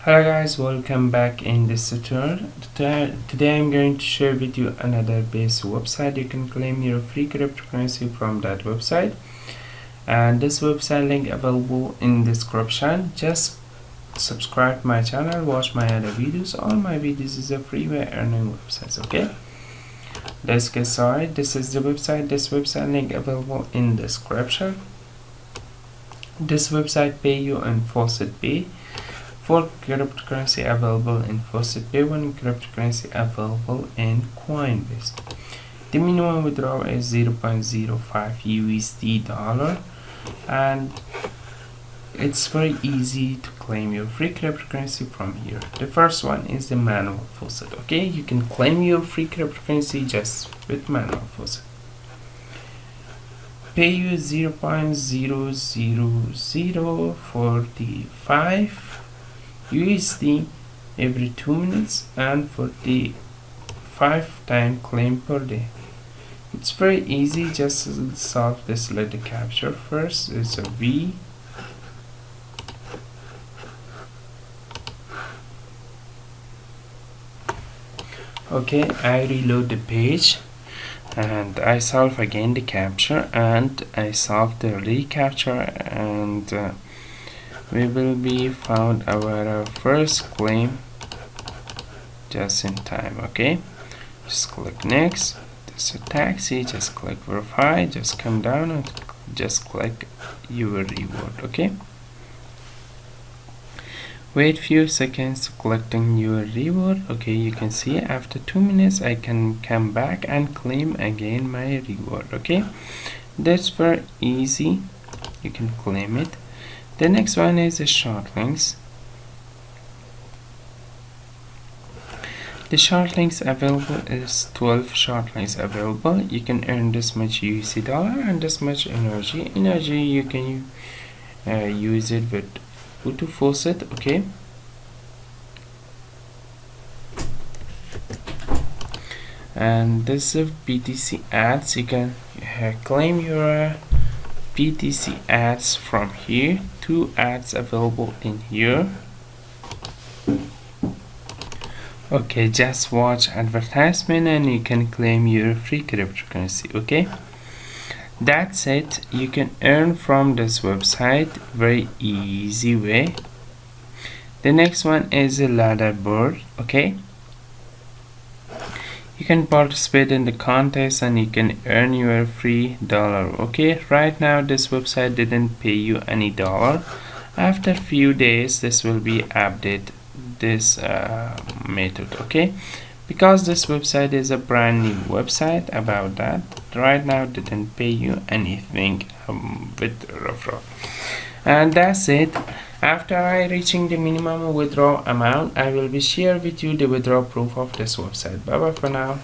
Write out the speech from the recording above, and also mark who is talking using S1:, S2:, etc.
S1: Hello guys, welcome back in this tutorial. Today I'm going to share with you another base website. You can claim your free cryptocurrency from that website, and this website link available in description. Just subscribe my channel, watch my other videos. All my videos is a freeway earning websites. Okay, let's get started. This is the website. This website link available in description. This website pay you and Faucet pay. For cryptocurrency available in Faucet Pay, one cryptocurrency available in Coinbase. The minimum withdrawal is 0.05 USD dollar, and it's very easy to claim your free cryptocurrency from here. The first one is the manual faucet. Okay, you can claim your free cryptocurrency just with manual faucet. Pay you 0.00045 USD every 2 minutes and for the 5-time claim per day. It's very easy. Just solve this letter capture first. It's a V. Okay, I reload the page and I solve again the capture and I solve the recapture, and we will be found our first claim just in time. Okay, just click next. This is a taxi. Just click verify. Just come down and just click your reward. Okay, wait few seconds collecting your reward. Okay, you can see after 2 minutes I can come back and claim again my reward. Okay, that's very easy. You can claim it. The next one is the short links. The short links available is 12 short links available. You can earn this much USD dollar and this much energy. Energy you can use it with Photo Faucet. Okay, and this is BTC ads. You can claim your BTC ads from here. 2 ads available in here. Okay, just watch advertisement and you can claim your free cryptocurrency. Okay, that's it. You can earn from this website very easy way. The next one is a leaderboard. Okay, you can participate in the contest and you can earn your free dollar. Okay, right now this website didn't pay you any dollar. After few days this will be update this method. Okay, because this website is a brand new website about that, right now didn't pay you anything with referral. And that's it. After I reaching the minimum withdrawal amount, I will be share with you the withdrawal proof of this website. Bye bye for now.